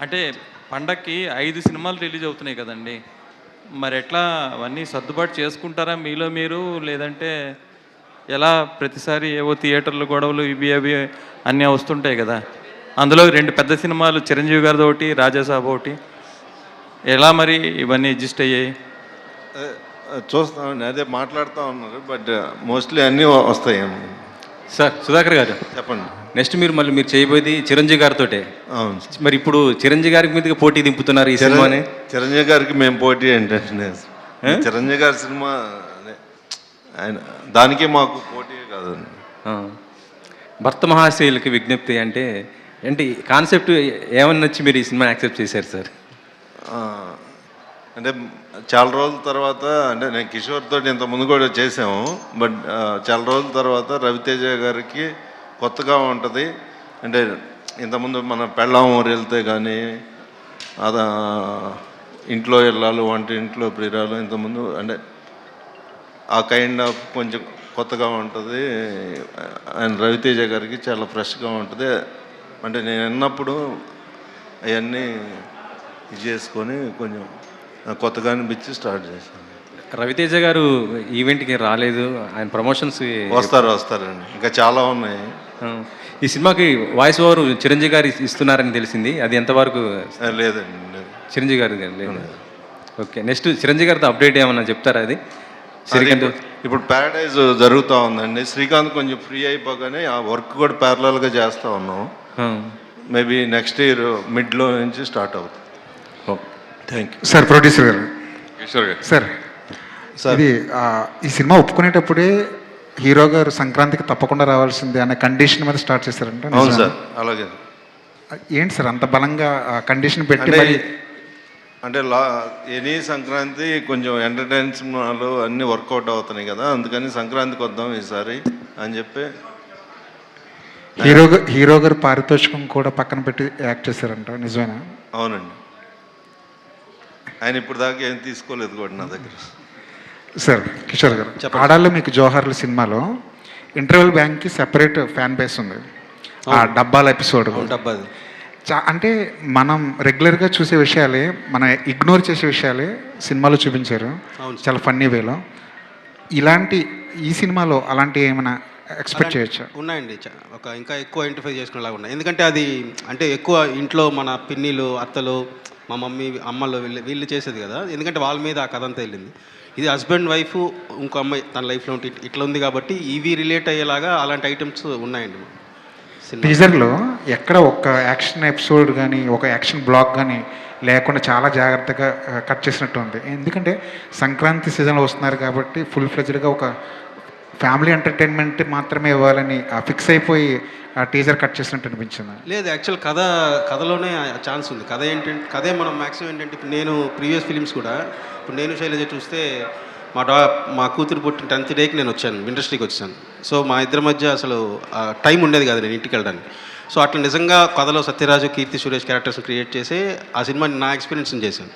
అంటే పండక్కి 5 సినిమాలు రిలీజ్ అవుతున్నాయి కదండి. మరి ఎట్లా అవన్నీ సర్దుబాటు చేసుకుంటారా మీలో మీరు? లేదంటే ఎలా ప్రతిసారి ఏవో థియేటర్లు గొడవలు ఇవి అవి అన్నీ వస్తుంటాయి కదా. అందులో 2 పెద్ద సినిమాలు చిరంజీవి గారిది ఒకటి, రాజాసాబ్ ఒకటి. ఎలా మరి ఇవన్నీ అడ్జస్ట్ అయ్యాయి? చూస్తామండి, అదే మాట్లాడుతూ ఉన్నారు. బట్ మోస్ట్లీ అన్నీ వస్తాయండి. సార్ సుధాకర్ గారు, చెప్పండి. నెక్స్ట్ మీరు చేయబోయేది చిరంజీవి గారితోటే. అవును. మరి ఇప్పుడు చిరంజీవి గారికి మీదకి పోటీ దింపుతున్నారు ఈ సినిమాని. చిరంజీవి గారికి మేము పోటీ ఏంటంటే చిరంజీవి గారి సినిమా ఆయన దానికి మాకు పోటీ కాదండి. భర్త మహాశయులకి విజ్ఞప్తి అంటే ఏంటి కాన్సెప్ట్ ఏమని నచ్చి మీరు ఈ సినిమా యాక్సెప్ట్ చేశారు సార్? అంటే చాలా రోజుల తర్వాత, అంటే నేను కిషోర్ తోటి ఇంత ముందు కూడా చేసాము. బట్ చాలా రోజుల తర్వాత రవితేజ గారికి కొత్తగా ఉంటుంది. అంటే ఇంతకుముందు మన పెళ్ళాం ఊరు వెళ్తే కానీ అదా ఇంట్లో వెళ్ళాలి, వంట ఇంట్లో ప్రియురాలు, ఇంతకుముందు అంటే ఆ కైండ్ ఆఫ్ కొంచెం కొత్తగా ఉంటుంది. అండ్ రవితేజ గారికి చాలా ఫ్రెష్గా ఉంటుంది. అంటే నేను విన్నప్పుడు అవన్నీ ఇది చేసుకొని కొంచెం కొత్తగా అనిపించి స్టార్ట్ చేశాను. రవితేజ గారు ఈవెంట్కి రాలేదు, ఆయన ప్రమోషన్స్ వస్తారండి, ఇంకా చాలా ఉన్నాయి. ఈ సినిమాకి వాయిస్ ఓవర్ చిరంజీవి గారు ఇస్తున్నారని తెలిసింది, అది ఎంతవరకు? లేదండి, లేదు. చిరంజీవి గారు లేదు. ఓకే, నెక్స్ట్ చిరంజీవి గారితో అప్డేట్ ఏమన్నా చెప్తారా? అది శ్రీకాంత్ ఇప్పుడు ప్యారడైజ్ జరుగుతూ ఉందండి. శ్రీకాంత్ కొంచెం ఫ్రీ అయిపోగానే ఆ వర్క్ కూడా ప్యారలల్గా చేస్తూ ఉన్నాం. మేబీ నెక్స్ట్ ఇయర్ మిడ్లో నుంచి స్టార్ట్ అవుతుంది. Thank you sir. ప్రొడ్యూసర్ గారు, కిషోర్ గారు సార్ ఇది ఈ సినిమా ఒప్పుకునేటప్పుడే హీరో గారు సంక్రాంతికి తప్పకుండా రావాల్సిందే అనే కండిషన్ మీద స్టార్ట్ చేశారంట. అవును సార్, అలాగే. ఏంటి సార్ అంత బలంగా కండిషన్ పెట్టి? అంటే ఎనీ సంక్రాంతి కొంచెం ఎంటర్టైన్మెంట్ అన్నీ వర్కౌట్ అవుతున్నాయి కదా, అందుకని సంక్రాంతికి వద్దాం ఈసారి అని చెప్పి హీరో గారు పారితోషికం కూడా పక్కన పెట్టి యాక్ట్ చేశారంట, నిజమేనా? అవునండి, ఆయన ఇప్పుడు దాకా ఏం తీసుకోలేదు కూడా నా దగ్గర. సార్ కిషోర్ గారు, ఆడాల్లో మీకు జోహార్ల సినిమాలో ఇంటర్వెల్ బ్యాంక్కి సెపరేట్ ఫ్యాన్ బేస్ ఉంది. ఆ డబ్బాల ఎపిసోడ్ అంటే మనం రెగ్యులర్గా చూసే విషయాలే, మన ఇగ్నోర్ చేసే విషయాలే సినిమాలో చూపించారు చాలా ఫన్నీ వేలో. ఈ సినిమాలో అలాంటి ఏమైనా ఎక్స్పెక్ట్ చేయొచ్చా? ఉన్నాయండి, ఒక ఇంకా ఎక్కువ ఐడెంటిఫై చేసుకునేలాగా ఉన్నాయి. ఎందుకంటే అది అంటే ఎక్కువ ఇంట్లో మన పిన్నిలు, అత్తలు, మా మమ్మీ, అమ్మలు వీళ్ళు చేసేది కదా. ఎందుకంటే వాళ్ళ మీద ఆ కథ అంతా వెళ్ళింది. ఇది హస్బెండ్ వైఫ్, ఇంకో అమ్మాయి తన లైఫ్లో ఉంటే ఇట్లా ఉంది కాబట్టి ఇవి రిలేట్ అయ్యేలాగా అలాంటి ఐటమ్స్ ఉన్నాయండి. టీజర్లో ఎక్కడ ఒక యాక్షన్ ఎపిసోడ్ కానీ ఒక యాక్షన్ బ్లాక్ కానీ లేకుండా చాలా జాగ్రత్తగా కట్ చేసినట్టు ఉంది. ఎందుకంటే సంక్రాంతి సీజన్లో వస్తున్నారు కాబట్టి ఫుల్ ఫ్లెజ్డ్గా ఒక ఫ్యామిలీ ఎంటర్టైన్మెంట్ మాత్రమే ఇవ్వాలని ఫిక్స్ అయిపోయి ఆ టీజర్ కట్ చేసినట్టు అనిపించింది. లేదు, యాక్చువల్ కథలోనే ఛాన్స్ ఉంది. కథే మనం మ్యాక్సిమం ఏంటంటే, ఇప్పుడు నేను ప్రీవియస్ ఫిలిమ్స్ కూడా, ఇప్పుడు నేను శైలజ చూస్తే మా కూతురు పుట్టిన 10th డేకి నేను వచ్చాను, ఇండస్ట్రీకి వచ్చాను. సో మా ఇద్దరి మధ్య అసలు టైం ఉండేది కాదు నేను ఇంటికి వెళ్ళడానికి. సో అట్లా నిజంగా కథలో సత్యరాజు, కీర్తి సురేష్ క్యారెక్టర్స్ క్రియేట్ చేసి ఆ సినిమాని నా ఎక్స్పీరియన్స్ని చేశాను.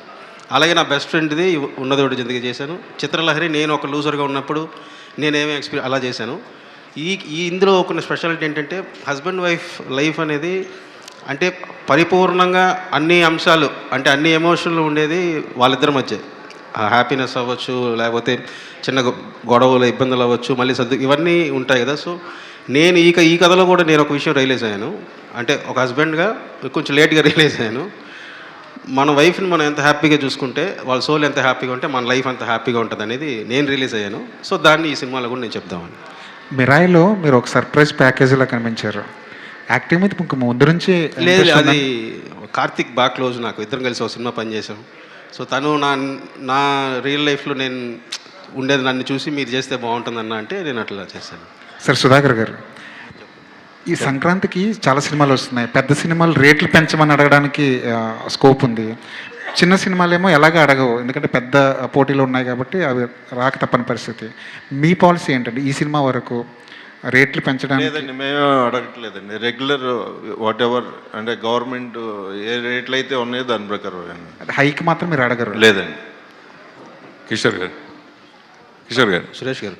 అలాగే నా బెస్ట్ ఫ్రెండ్ది ఉన్నది ఒకటి జిందగీ చేశాను. చిత్రలహరి నేను ఒక లూజర్గా ఉన్నప్పుడు నేనేమీ అలా చేశాను. ఇందులో ఒక స్పెషాలిటీ ఏంటంటే, హస్బెండ్ వైఫ్ లైఫ్ అనేది అంటే పరిపూర్ణంగా అన్ని అంశాలు, అంటే అన్ని ఎమోషన్లు ఉండేది వాళ్ళిద్దరి మధ్య. హ్యాపీనెస్ అవ్వచ్చు, లేకపోతే చిన్న గొడవలు, ఇబ్బందులు అవ్వచ్చు, మళ్ళీ ఇవన్నీ ఉంటాయి కదా. సో నేను ఈ కథలో కూడా నేను ఒక విషయం రియలైజ్ అయ్యాను. అంటే ఒక హస్బెండ్గా కొంచెం లేట్గా రియలైజ్ అయ్యాను. మన వైఫ్ని మనం ఎంత హ్యాపీగా చూసుకుంటే, వాళ్ళ సోల్ ఎంత హ్యాపీగా ఉంటే మన లైఫ్ అంత హ్యాపీగా ఉంటుంది అనేది నేను రిలీజ్ అయ్యాను. సో దాన్ని ఈ సినిమాలో కూడా నేను చెప్దామని. మిరాయిలో మీరు ఒక సర్ప్రైజ్ ప్యాకేజీలో కనిపించారు. యాక్టింగ్ మీద మీకు ముందు నుంచి లేదు, అది కార్తిక్ బాగా క్లోజ్, నాకు ఇద్దరం కలిసి ఒక సినిమా పనిచేసాం. సో తను నా రియల్ లైఫ్లో నేను ఉండేది నన్ను చూసి మీరు చేస్తే బాగుంటుందన్న అంటే నేను అట్లా చేశాను. సార్ సుధాకర్ గారు, ఈ సంక్రాంతికి చాలా సినిమాలు వస్తున్నాయి. పెద్ద సినిమాలు రేట్లు పెంచమని అడగడానికి స్కోప్ ఉంది. చిన్న సినిమాలేమో ఎలాగ అడగవు, ఎందుకంటే పెద్ద పోటీలు ఉన్నాయి కాబట్టి అవి రాక తప్పని పరిస్థితి. మీ పాలసీ ఏంటంటే ఈ సినిమా వరకు రేట్లు పెంచడానికి? లేదండి, మేము అడగట్లేదండి. రెగ్యులర్ వాట్ ఎవర్, అంటే గవర్నమెంట్ ఏ రేట్లు అయితే ఉన్నాయో దాని ప్రకారం. హైక్ మాత్రం మీరు అడగరు? లేదండి. కిషోర్ గారు, సురేష్ గారు,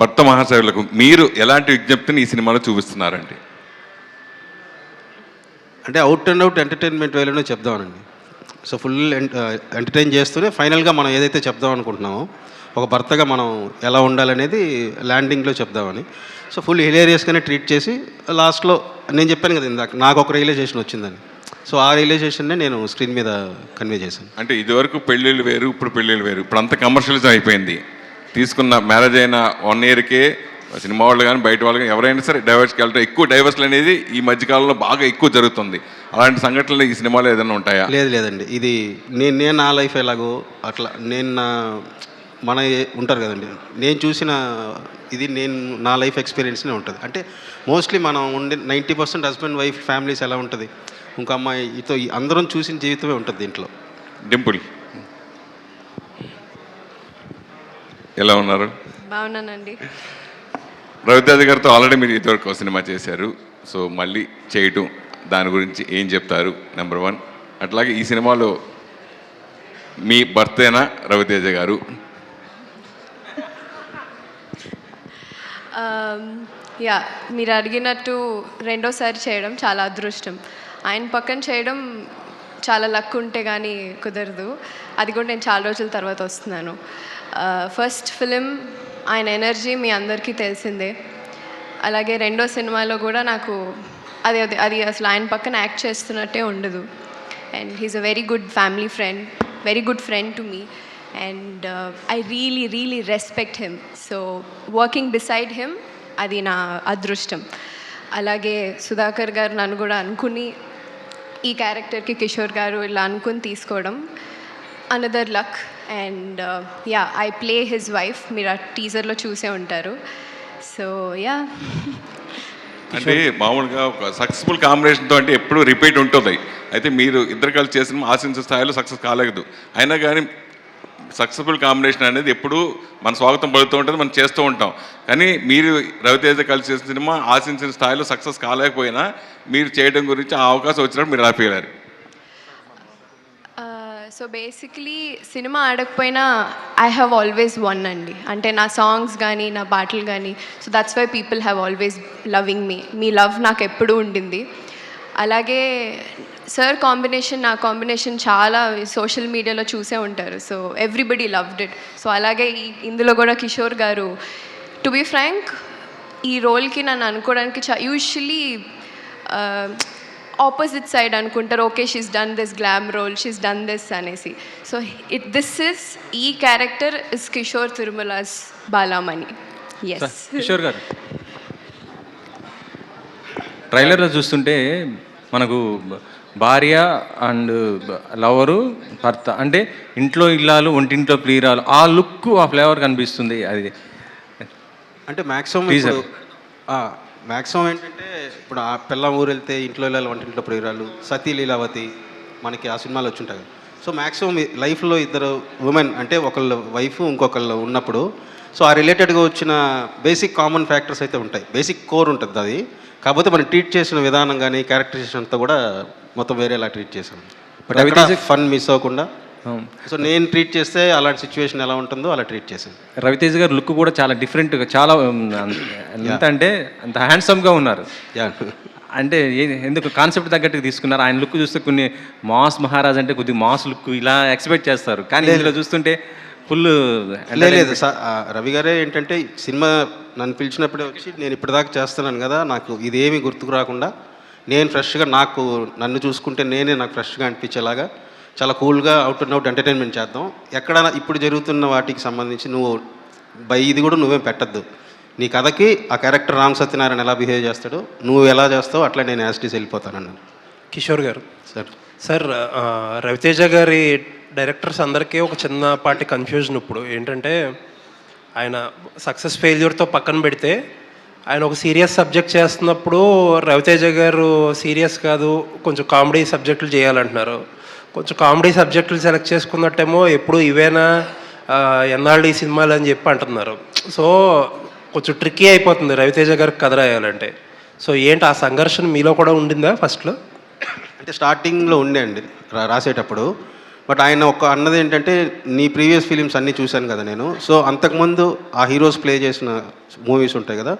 భర్త మహాశయులకు మీరు ఎలాంటి విజ్ఞప్తిని ఈ సినిమాలో చూపిస్తున్నారండి? అంటే అవుట్ అండ్ అవుట్ ఎంటర్టైన్మెంట్ వేలోనే చెప్దామనండి. సో ఫుల్ ఎంటర్టైన్ చేస్తూనే ఫైనల్గా మనం ఏదైతే చెప్దాం అనుకుంటున్నామో ఒక భర్తగా మనం ఎలా ఉండాలనేది ల్యాండింగ్లో చెప్దామని. సో ఫుల్ హిలేరియస్గానే ట్రీట్ చేసి లాస్ట్లో నేను చెప్పాను కదా ఇందాక నాకు ఒక రియలైజేషన్ వచ్చిందని. సో ఆ రియలైజేషన్నే నేను స్క్రీన్ మీద కన్వే చేశాను. అంటే ఇదివరకు పెళ్ళిళ్ళు వేరు, ఇప్పుడు పెళ్ళిళ్ళు వేరు. ఇప్పుడు అంత కమర్షియలిజం అయిపోయింది. తీసుకున్న మ్యారేజ్ అయిన 1 ఇయర్కే సినిమా వాళ్ళు కానీ బయట వాళ్ళు కానీ ఎవరైనా సరే డైవర్స్కి వెళ్ళటం, ఎక్కువ డైవర్స్లు అనేది ఈ మధ్యకాలంలో బాగా ఎక్కువ జరుగుతుంది. అలాంటి సంఘటనలు ఈ సినిమాలో ఏదైనా ఉంటాయా? లేదండి, ఇది నేను నా లైఫ్ ఎలాగో అట్లా మన ఉంటారు కదండి, నేను చూసిన ఇది నా లైఫ్ ఎక్స్పీరియన్స్నే ఉంటుంది. అంటే మోస్ట్లీ మనం ఉండే 90% హస్బెండ్ వైఫ్ ఫ్యామిలీస్ ఎలా ఉంటుంది, ఇంకో అమ్మాయితో అందరం చూసిన జీవితమే ఉంటుంది దీంట్లో. డింపుల్ ఎలా ఉన్నారు? బాగున్నానండి. రవితేజ గారితో ఆల్రెడీ మీరు ఇదివరకు ఒక సినిమా చేశారు. సో మళ్ళీ చేయటం దాని గురించి ఏం చెప్తారు? నెంబర్ 1. అట్లాగే ఈ సినిమాలో మీ భర్తేనా రవితేజ గారు? యా, మీరు అడిగినట్టు రెండోసారి చేయడం చాలా అదృష్టం. ఆయన పక్కన చేయడం చాలా లక్ ఉంటే కానీ కుదరదు. అది కూడా నేను చాలా రోజుల తర్వాత వస్తున్నాను. ఫస్ట్ ఫిలిం ఆయన ఎనర్జీ మీ అందరికీ తెలిసిందే. అలాగే రెండో సినిమాలో కూడా నాకు అది అసలు ఆయన పక్కన యాక్ట్ చేస్తున్నట్టే ఉండదు. And he's a very good family friend, very good friend to me. And I really respect him. So working beside him అది నా అదృష్టం. అలాగే సుధాకర్ గారు నన్ను కూడా అనుకుని ఈ క్యారెక్టర్కి కిషోర్ గారు ఇలా అనుకుని తీసుకోవడం another luck. And yeah, I play his wife. మీరు ఆ టీజర్లో చూసే ఉంటారు. సో యా, అంటే మామూలుగా ఒక సక్సెస్ఫుల్ కాంబినేషన్తో అంటే ఎప్పుడు రిపీట్ ఉంటుంది. అయితే మీరు ఇద్దరు కలిసి చేసిన ఆశించిన స్థాయిలో సక్సెస్ కాలేదు. అయినా కానీ సక్సెస్ఫుల్ కాంబినేషన్ అనేది ఎప్పుడు మన స్వాగతం పడుతూ ఉంటుంది, మనం చేస్తూ ఉంటాం. కానీ మీరు రవితేజ కలిసి చేసిన సినిమా ఆశించిన స్థాయిలో సక్సెస్ కాలేకపోయినా మీరు చేయడం గురించి ఆ అవకాశం వచ్చినప్పుడు మీరు హ్యాపీ అయ్యారు. సో బేసిక్లీ సినిమా ఆడకపోయినా ఐ హ్యావ్ ఆల్వేస్ వన్ అండి. అంటే నా సాంగ్స్ కానీ నా పాటలు కానీ. So that's why people have always loving me. మీ లవ్ నాకు ఎప్పుడూ ఉండింది. అలాగే సార్ కాంబినేషన్, నా కాంబినేషన్ చాలా సోషల్ మీడియాలో చూసే ఉంటారు. So everybody loved it. So అలాగే ఇందులో కూడా కిషోర్ గారు, టు బీ ఫ్రాంక్, ఈ రోల్కి నన్ను అనుకోవడానికి యూజువలీ ఆపోజిట్ సైడ్ అనుకుంటారు. Okay, she's done this glam role, she's done this అనేసి. సో ఈ character is Kishore Tirumala's Balamani. Yes Kishore garu, ట్రైలర్లో చూస్తుంటే మనకు భార్య అండ్ లవరు, భర్త అంటే ఇంట్లో ఇల్లాలు ఒంటింట్లో ప్రియురాలు, ఆ లుక్ ఆ ఫ్లేవర్ కనిపిస్తుంది. అది అంటే మ్యాక్సిమం ఏంటంటే ఇప్పుడు ఆ పిల్లం ఊరు వెళ్తే ఇంట్లో వెళ్ళాలి, వంటింట్లో ప్రియురాలు, సతీ లీలావతి మనకి ఆ సినిమాలు వచ్చుంటాయి. సో మ్యాక్సిమం లైఫ్లో ఇద్దరు ఉమెన్ అంటే ఒకళ్ళు వైఫ్ ఇంకొకళ్ళు ఉన్నప్పుడు సో ఆ రిలేటెడ్గా వచ్చిన బేసిక్ కామన్ ఫ్యాక్టర్స్ అయితే ఉంటాయి. బేసిక్ కోర్ ఉంటుంది అది. కాకపోతే మనం ట్రీట్ చేసిన విధానం కానీ క్యారెక్టరైజేషన్ అంతా కూడా మొత్తం వేరేలా ట్రీట్ చేసాం. బట్ రవితేజ ఫన్ మిస్ అవ్వకుండా. సో నేను ట్రీట్ చేస్తే అలాంటి సిచ్యువేషన్ ఎలా ఉంటుందో అలా ట్రీట్ చేశాను. రవితేజ గారు లుక్ కూడా చాలా డిఫరెంట్గా, చాలా ఎంత అంటే అంత హ్యాండ్సమ్గా ఉన్నారు. అంటే ఎందుకు కాన్సెప్ట్ తగ్గట్టుగా తీసుకున్నారు? ఆయన లుక్ చూస్తే కొన్ని మాస్ మహారాజ్ అంటే కొద్దిగా మాస్ లుక్ ఇలా ఎక్స్పెక్ట్ చేస్తారు, కానీ ఇందులో చూస్తుంటే ఫుల్ లేదు. రవి గారే ఏంటంటే సినిమా నన్ను పిలిచినప్పుడే వచ్చి నేను ఇప్పటిదాకా చేస్తున్నాను కదా, నాకు ఇదేమీ గుర్తుకు రాకుండా నేను ఫ్రెష్గా నన్ను చూసుకుంటే నాకు ఫ్రెష్గా అనిపించేలాగా చాలా కూల్గా అవుట్ అండ్ అవుట్ ఎంటర్టైన్మెంట్ చేద్దాం. ఎక్కడ ఇప్పుడు జరుగుతున్న వాటికి సంబంధించి ఇది కూడా నువ్వేం పెట్టద్దు. నీ కథకి ఆ క్యారెక్టర్ రామ్ సత్యనారాయణ ఎలా బిహేవ్ చేస్తాడో నువ్వు ఎలా చేస్తావు అట్లా నేను యాస్టీస్ వెళ్ళిపోతానన్నాను. కిషోర్ గారు సార్, రవితేజ గారి డైరెక్టర్స్ అందరికీ ఒక చిన్నపాటి కన్ఫ్యూజన్ ఇప్పుడు ఏంటంటే, ఆయన సక్సెస్ ఫెయిల్యూర్తో పక్కన పెడితే ఆయన ఒక సీరియస్ సబ్జెక్ట్ చేస్తున్నప్పుడు రవితేజ గారు సీరియస్ కాదు కొంచెం కామెడీ సబ్జెక్టులు చేయాలంటున్నారు. కొంచెం కామెడీ సబ్జెక్టులు సెలెక్ట్ చేసుకున్నట్టేమో ఎప్పుడు ఇవేనా ఎన్నాళ్ళు ఈ సినిమాలు అని చెప్పి అంటున్నారు. సో కొంచెం ట్రిక్కీ అయిపోతుంది రవితేజ గారికి కథ రాయాలంటే. సో ఏంటి ఆ సంఘర్షణ మీలో కూడా ఉండిందా ఫస్ట్లో? అంటే స్టార్టింగ్లో ఉండే అండి రాసేటప్పుడు. బట్ ఆయన అన్నది ఏంటంటే, నీ ప్రీవియస్ ఫిలిమ్స్ అన్నీ చూశాను కదా నేను. సో అంతకుముందు ఆ హీరోస్ ప్లే చేసిన మూవీస్ ఉంటాయి కదా,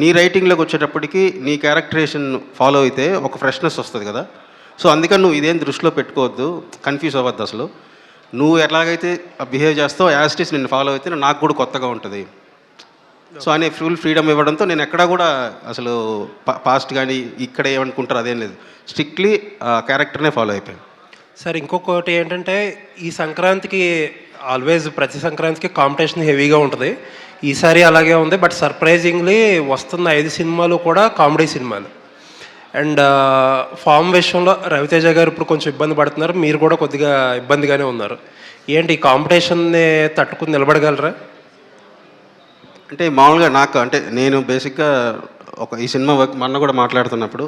నీ రైటింగ్లోకి వచ్చేటప్పటికి నీ క్యారెక్టరేషన్ ఫాలో అయితే ఒక ఫ్రెష్నెస్ వస్తుంది కదా. సో అందుకని నువ్వు ఇదేం దృష్టిలో పెట్టుకోవద్దు, కన్ఫ్యూజ్ అవ్వద్దు. అసలు నువ్వు ఎలాగైతే బిహేవ్ చేస్తావు యాజ్ ఇట్ ఈస్ నిన్ను ఫాలో అయితే నాకు కూడా కొత్తగా ఉంటుంది. సో అనే ఫుల్ ఫ్రీడమ్ ఇవ్వడంతో నేను ఎక్కడా కూడా అసలు పాస్ట్ కానీ ఇక్కడ ఏమనుకుంటారు అదేం లేదు, స్ట్రిక్ట్లీ క్యారెక్టర్నే ఫాలో అయిపోయాను. సార్ ఇంకొకటి ఏంటంటే ఈ సంక్రాంతికి ఆల్వేస్ ప్రతి సంక్రాంతికి కాంపిటీషన్ హెవీగా ఉంటుంది. ఈసారి అలాగే ఉంది. బట్ సర్ప్రైజింగ్లీ వస్తున్న 5 సినిమాలు కూడా కామెడీ సినిమాలు. అండ్ ఫామ్ విషయంలో రవితేజ గారు ఇప్పుడు కొంచెం ఇబ్బంది పడుతున్నారు, మీరు కూడా కొద్దిగా ఇబ్బందిగానే ఉన్నారు. ఏంటి ఈ కాంపిటీషన్ని తట్టుకుని నిలబడగలరా? అంటే మామూలుగా నాకు అంటే నేను బేసిక్గా ఈ సినిమా వర్క్ మొన్న కూడా మాట్లాడుతున్నప్పుడు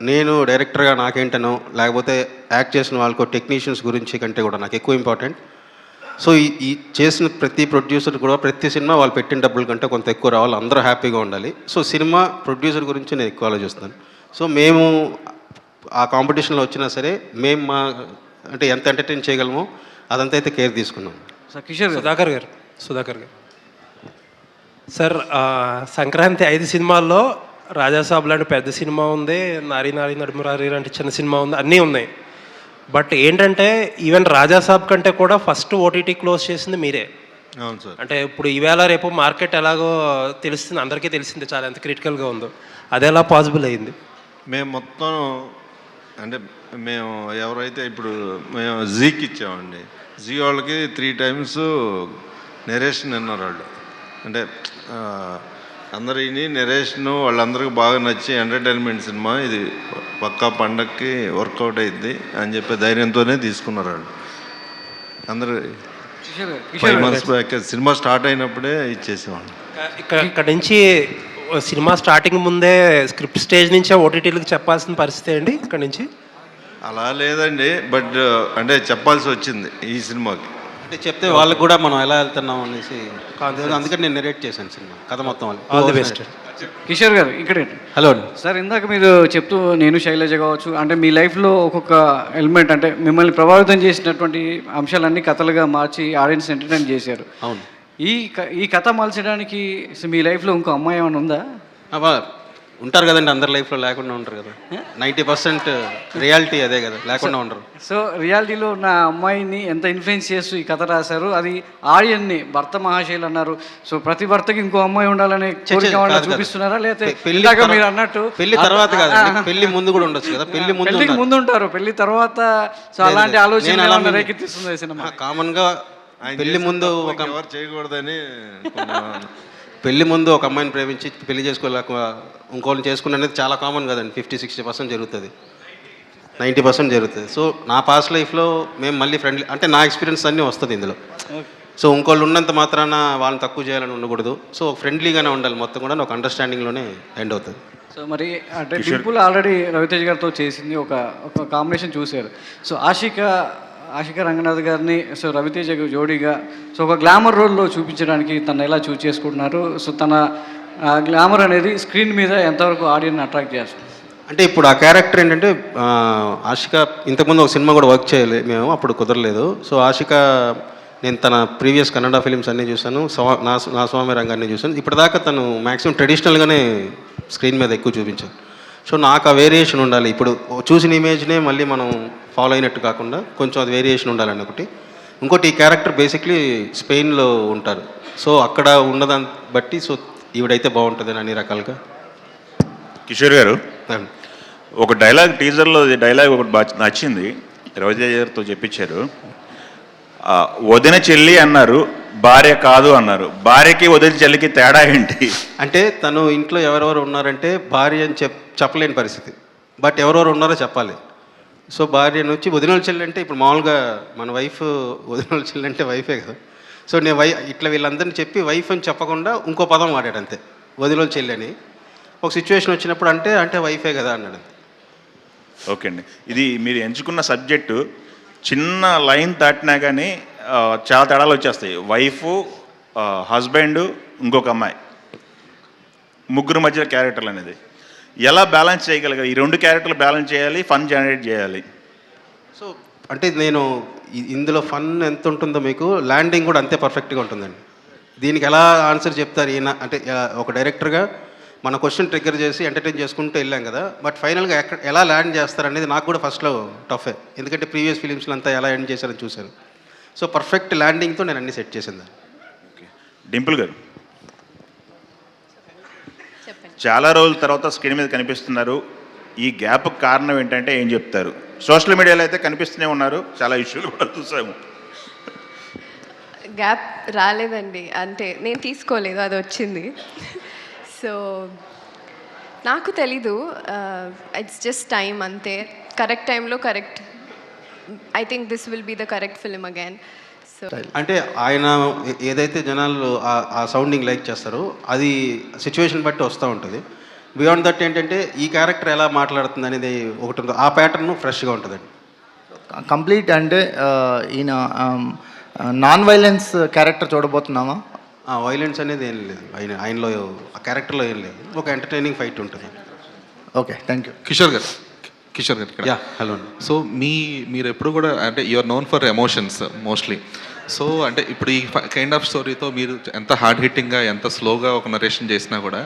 నేను డైరెక్టర్గా నాకేంటనో లేకపోతే యాక్ట్ చేసిన వాళ్ళకు టెక్నీషియన్స్ గురించి కంటే కూడా నాకు ఎక్కువ ఇంపార్టెంట్. సో ఈ చేసిన ప్రతి ప్రొడ్యూసర్ కూడా ప్రతి సినిమా వాళ్ళు పెట్టిన డబ్బుల కంటే కొంత ఎక్కువ రావాలి, అందరూ హ్యాపీగా ఉండాలి. సో సినిమా ప్రొడ్యూసర్ గురించి నేను ఎక్కువ ఆలోచిస్తాను. సో మేము ఆ కాంపిటీషన్లో వచ్చినా సరే మేము అంటే ఎంత ఎంటర్టైన్ చేయగలమో అదంతా అయితే కేర్ తీసుకున్నాం. సార్ సుధాకర్ గారు సార్ సంక్రాంతి 5 సినిమాల్లో రాజాసాబ్ లాంటి పెద్ద సినిమా ఉంది, నారీ నారీ నడుమురారి లాంటి చిన్న సినిమా ఉంది, అన్నీ ఉన్నాయి. బట్ ఏంటంటే ఈవెన్ రాజాసాబ్ కంటే కూడా ఫస్ట్ ఓటీటీ క్లోజ్ చేసింది మీరే. అవును సార్. అంటే ఇప్పుడు ఈవేళ రేపు మార్కెట్ ఎలాగో తెలుస్తుంది, అందరికీ తెలిసింది చాలా ఎంత క్రిటికల్గా ఉందో. అది ఎలా పాసిబుల్ అయింది? మేము మొత్తం అంటే మేము ఎవరైతే ఇప్పుడు మేము జీకి ఇచ్చామండి, జీ వాళ్ళకి 3 times నెరేషన్ విన్నారు వాళ్ళు. అంటే అందరూ ఇని నెరేషను వాళ్ళందరికీ బాగా నచ్చి ఎంటర్టైన్మెంట్ సినిమా ఇది పక్కా పండక్కి వర్కౌట్ అయింది అని చెప్పి ధైర్యంతోనే తీసుకున్నారు వాళ్ళు. అందరూ 5 months బ్యాక్ సినిమా స్టార్ట్ అయినప్పుడే ఇచ్చేసేవాళ్ళు. ఇక్కడ నుంచి సినిమా స్టార్టింగ్ ముందే స్క్రిప్ట్ స్టేజ్ నుంచే ఓటీటీలకు చెప్పాల్సిన పరిస్థితి అండి ఇక్కడ నుంచి? అలా లేదండి, బట్ అంటే చెప్పాల్సి వచ్చింది ఈ సినిమాకి. అంటే చెప్తే వాళ్ళకి కూడా మనం ఎలా వెళ్తున్నాం అనేసి అందుకని నేను నెరేట్ చేశాను సినిమా కథ మొత్తం. All the best. Kishore garu ఇక్కడ హలో సార్, ఇందాక మీరు చెప్తూ నేను శైలజ కావచ్చు అంటే మీ లైఫ్లో ఒక్కొక్క ఎలిమెంట్ అంటే మిమ్మల్ని ప్రభావితం చేసినటువంటి అంశాలన్నీ కథలుగా మార్చి ఆడియన్స్ ఎంటర్టైన్ చేశారు. అవును. ఈ కథ మలచడానికి మీ లైఫ్లో ఇంకో అమ్మాయి ఏమైనా ఉందా? ఉంటారు కదండి, అందరి లైఫ్లో లేకుండా ఉంటారు కదా. 90% రియాలిటీ అదే కదా, లేకుండా ఉండరు. సో రియాలిటీలో ఉన్న అమ్మాయిని ఎంత ఇన్ఫ్లుయెన్స్ చేస్తూ ఈ కథ రాశారు, అది ఆడియన్ని భర్త మహాశైలు అన్నారు. సో ప్రతి భర్తకి ఇంకో అమ్మాయి ఉండాలనే కోరిక చూపిస్తున్నారా, లేకపోతే మీరు అన్నట్టు పెళ్లి తర్వాత కాదు, పెళ్లి ముందు కూడా ఉండొచ్చు కదా. పెళ్లికి ముందు ఉంటారు, పెళ్లి తర్వాత. సో అలాంటి ఆలోచన రేకెత్తిస్తుంది సినిమా. కామన్గా పెళ్లి ముందు ఒక చేయకూడదని పెళ్లి ముందు ఒక అమ్మాయిని ప్రేమించి పెళ్లి చేసుకోలేక ఇంకోళ్ళని చేసుకుని అనేది చాలా కామన్ కదండి. 50-60% జరుగుతుంది, 90% జరుగుతుంది. సో నా పాస్ట్ లైఫ్లో మేము మళ్ళీ ఫ్రెండ్లీ అంటే నా ఎక్స్పీరియన్స్ అన్నీ వస్తుంది ఇందులో. సో ఇంకోళ్ళు ఉన్నంత మాత్రాన వాళ్ళని తక్కువ చేయాలని ఉండకూడదు. సో ఫ్రెండ్లీగానే ఉండాలి, మొత్తం కూడా ఒక అండర్స్టాండింగ్లోనే ఎండ్ అవుతుంది. సో మరి అంటే డింపుల్ ఆల్రెడీ రవితేజ్ గారితో చేసింది ఒక కాంబినేషన్ చూశారు. సో ఆశిక రంగనాథ్ గారిని సో రవితేజ జోడీగా సో ఒక గ్లామర్ రోల్లో చూపించడానికి తను ఎలా చూస్ చేసుకుంటున్నారు? సో తన గ్లామర్ అనేది స్క్రీన్ మీద ఎంతవరకు ఆడియన్స్ అట్రాక్ట్ చేస్తుంది? అంటే ఇప్పుడు ఆ క్యారెక్టర్ ఏంటంటే ఆశిక ఇంతకుముందు ఒక సినిమా కూడా వర్క్ చేయాలి మేము, అప్పుడు కుదరలేదు. సో ఆశిక నేను తన ప్రీవియస్ కన్నడ ఫిలిమ్స్ అన్నీ చూశాను, నా స్వామి రంగాన్ని చూశాను. ఇప్పటిదాకా తను మ్యాక్సిమం ట్రెడిషనల్గానే స్క్రీన్ మీద ఎక్కువ చూపించాను. సో నాకు ఆ వేరియేషన్ ఉండాలి. ఇప్పుడు చూసిన ఇమేజ్నే మళ్ళీ మనం ఫాలో అయినట్టు కాకుండా కొంచెం అది వేరియేషన్ ఉండాలని ఒకటి. ఇంకోటి ఈ క్యారెక్టర్ బేసిక్లీ స్పెయిన్లో ఉంటారు. సో అక్కడ ఉన్నదాన్ని బట్టి సో ఈవిడైతే బాగుంటుంది అన్ని రకాలుగా. కిషోర్ గారు, ఒక డైలాగ్ టీజర్లో డైలాగ్ ఒకటి బాగా నచ్చింది, రవితేజ గారితో చెప్పించారు. వదిన చెల్లి అన్నారు, భార్య కాదు అన్నారు. భార్యకి వదిన చెల్లికి తేడా ఏంటి? అంటే తను ఇంట్లో ఎవరెవరు ఉన్నారంటే భార్య అని చెప్పలేని పరిస్థితి, బట్ ఎవరెవరు ఉన్నారో చెప్పాలి. సో భార్య నుంచి వదినల చెల్లి అంటే ఇప్పుడు మామూలుగా మన వైఫ్ వదినల చెల్లి అంటే వైఫే కదా. సో నేను ఇట్లా వీళ్ళందరినీ చెప్పి వైఫ్ అని చెప్పకుండా ఇంకో పదం వాడాడు అంతే, వదినల చెల్లి అని. ఒక సిచ్యువేషన్ వచ్చినప్పుడు అంటే వైఫే కదా అన్నాడు. ఓకే అండి, ఇది మీరు ఎంచుకున్న సబ్జెక్టు చిన్న లైన్ దాటినా కానీ చాలా తేడాలు వచ్చేస్తాయి. వైఫు, హస్బెండ్, ఇంకొక అమ్మాయి, ముగ్గురు మధ్య క్యారెక్టర్లు అనేది ఎలా బ్యాలెన్స్ చేయగలిగారు? ఈ 2 క్యారెక్టర్లు బ్యాలెన్స్ చేయాలి, ఫన్ జనరేట్ చేయాలి. సో అంటే నేను ఇందులో ఫన్ ఎంత ఉంటుందో మీకు ల్యాండింగ్ కూడా అంతే పర్ఫెక్ట్గా ఉంటుందండి. దీనికి ఎలా ఆన్సర్ చెప్తారు ఈయన అంటే ఒక డైరెక్టర్గా మన క్వశ్చన్ ట్రిగ్గర్ చేసి ఎంటర్టైన్ చేసుకుంటూ వెళ్ళాం కదా. బట్ ఫైనల్గా ఎలా ల్యాండ్ చేస్తారనేది నాకు కూడా ఫస్ట్లో టఫే, ఎందుకంటే ప్రీవియస్ ఫిలిమ్స్లో అంతా ఎలా ఎండ్ చేశారని చూశాను. సో పర్ఫెక్ట్ ల్యాండింగ్తో నేను అన్ని సెట్ చేసింది. డింపుల్ గారు, చాలా రోజుల తర్వాత స్క్రీన్ మీద కనిపిస్తున్నారు. ఈ గ్యాప్ కారణం ఏంటంటే ఏం చెప్తారు? సోషల్ మీడియాలో అయితే కనిపిస్తూనే ఉన్నారు, చాలా ఇష్యూలు కూడా చూసాము. గ్యాప్ రాలేదండి, అంటే నేను తీసుకోలేదు, అది వచ్చింది. సో నాకు తెలీదు, ఇట్స్ జస్ట్ టైం అంతే. కరెక్ట్ టైంలో correct, I think this will be the correct film again. So అంటే ఆయన ఏదైతే జనాలు ఆ సౌండింగ్ లైక్ చేస్తారో అది సిచ్యువేషన్ బట్టి వస్తూ ఉంటుంది. బియాండ్ దట్ ఏంటంటే ఈ క్యారెక్టర్ ఎలా మాట్లాడుతుంది అనేది ఒకటి ఉందో, ఆ ప్యాటర్న్ ఫ్రెష్గా ఉంటుందండి. కంప్లీట్ అంటే ఈయన నాన్ వైలెన్స్ క్యారెక్టర్ చూడబోతున్నామా? వైలెన్స్ అనేది ఏం లేదు ఆయనలో, ఆ క్యారెక్టర్లో ఏం లేదు, ఒక ఎంటర్టైనింగ్ ఫైట్ ఉంటుంది. Okay, thank you. Kishore garu yeah, hello. So మీరు ఎప్పుడు కూడా అంటే you are known for emotions mostly. So అంటే ఇప్పుడు ఈ కైండ్ ఆఫ్ స్టోరీతో మీరు ఎంత హార్డ్ హిట్టింగ్గా ఎంత స్లోగా ఒక నరేషన్ చేసినా కూడా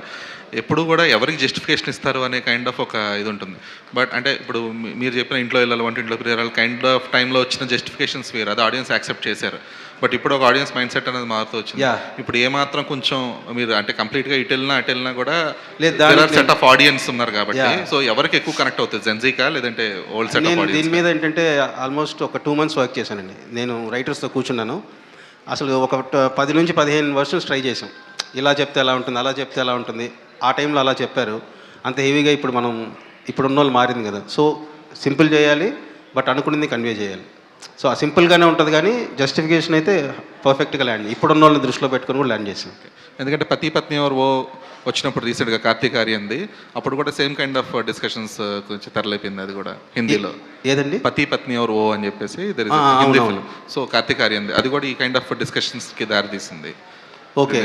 ఎప్పుడు కూడా ఎవరికి జస్టిఫికేషన్ ఇస్తారు అనే కైండ్ ఆఫ్ ఒక ఇది ఉంటుంది. బట్ అంటే ఇప్పుడు మీరు చెప్పిన ఇంట్లో వెళ్ళాలి వంటింట్లో వెళ్ళాలి కైండ్ ఆఫ్ టైంలో వచ్చిన జస్టిఫికేషన్స్ వేరు, అది ఆడియన్స్ యాక్సెప్ట్ చేశారు. బట్ ఇప్పుడు ఒక ఆడియన్స్ మైండ్ సెట్ అనేది మారుతూ వచ్చింది. ఇప్పుడు ఏమాత్రం కొంచెం మీరు అంటే కంప్లీట్గా ఇటు వెళ్ళినా కూడా సెట్ ఆఫ్ ఆడియన్స్ ఉన్నారు కాబట్టి, సో ఎవరికి ఎక్కువ కనెక్ట్ అవుతుంది, జెన్జీకా లేదంటే ఓల్డ్ సెట్ ఆఫ్ ఆడియన్స్? దీని మీద ఏంటంటే ఆల్మోస్ట్ ఒక 2 months వర్క్ చేశానండి. నేను రైటర్స్తో కూర్చున్నాను, అసలు ఒక 10 నుంచి 15 వర్షన్స్ ట్రై చేసాం. ఇలా చెప్తే ఎలా ఉంటుంది, అలా చెప్తే ఎలా ఉంటుంది, ఆ టైంలో అలా చెప్పారు. అంత హెవీగా ఇప్పుడు ఉన్న వాళ్ళు మారింది కదా, సో సింపుల్ చేయాలి బట్ అనుకున్నది కన్వే చేయాలి. సో ఆ సింపుల్గానే ఉంటుంది కానీ జస్టిఫికేషన్ అయితే పర్ఫెక్ట్గా ల్యాండ్, ఇప్పుడున్న వాళ్ళని దృష్టిలో పెట్టుకుని కూడా ల్యాండ్ చేసాం. ఎందుకంటే పతి పత్ని ఎవరు ఓ వచ్చినప్పుడు రీసెంట్గా కార్తీక్ ఆర్యంది, అప్పుడు కూడా సేమ్ కైండ్ ఆఫ్ డిస్కషన్స్ కొంచెం తెరలేపింది. అది కూడా హిందీలో ఏదండి, పతి పత్ని ఎవరు ఓ అని చెప్పేసి హిందీ ఫిల్మ్. సో కార్తీక్ ఆర్యంది, అది కూడా ఈ కైండ్ ఆఫ్ డిస్కషన్స్కి దారి తీసింది. ఓకే,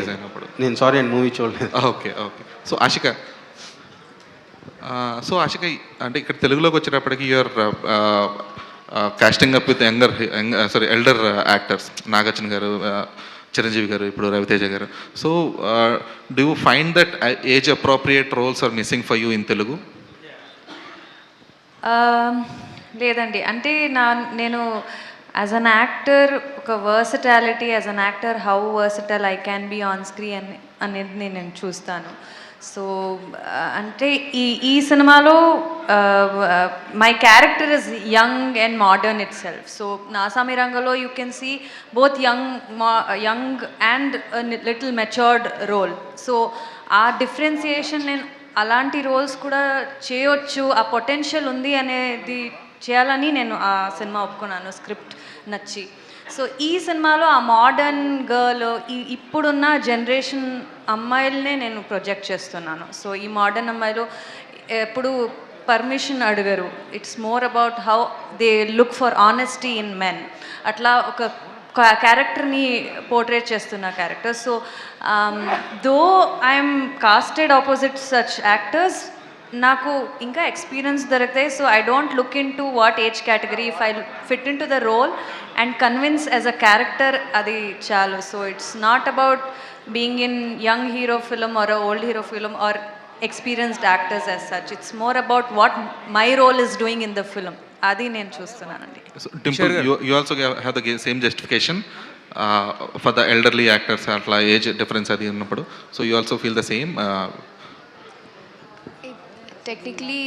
నేను సారీ అండి మూవీ చూడలేదు. ఓకే. సో ఆశిక అంటే ఇక్కడ తెలుగులోకి వచ్చేటప్పటికి you're casting up with elder actors, Nagarjuna garu, Chiranjeevi garu, ఇప్పుడు Ravi Teja garu. So do you find that age appropriate roles are missing for you in Telugu? లేదండి, అంటే నేను యాజ్ అన్ యాక్టర్ ఒక versatility, as an actor how versatile I can be on screen అనేది నేను చూస్తాను. So అంటే ఈ సినిమాలో my character is young and modern itself. So నాసామి రంగంలో you can see both young and little matured role. So ఆ differentiation నేను అలాంటి రోల్స్ కూడా చేయొచ్చు, ఆ పొటెన్షియల్ ఉంది అనేది చేయాలని నేను ఆ సినిమా ఒప్పుకున్నాను, స్క్రిప్ట్ నచ్చి. సో ఈ సినిమాలో ఆ మోడర్న్ గర్ల్, ఇప్పుడున్న జనరేషన్ అమ్మాయిలనే నేను ప్రొజెక్ట్ చేస్తున్నాను. సో ఈ మోడర్న్ అమ్మాయిలు ఎప్పుడు పర్మిషన్ అడగరు, it's more about how they look for honesty in men. అట్లా ఒక క్యారెక్టర్ని పోర్ట్రేట్ చేస్తున్న character. So though I'm casted opposite such actors, నాకు ఇంకా ఎక్స్పీరియన్స్ దొరుకుతాయి. So I don't look into what age category, if I fit into the role and convince as a character, అది చాలు. So it's not about being in young hero film or old hero film or experienced actors as such. It's more about what my role is doing in the film, అది నేను చూస్తున్నానండి. Dimple, you also have the same justification for the elderly actors, అట్లా age difference అది ఉన్నప్పుడు. So you also feel the same? Technically,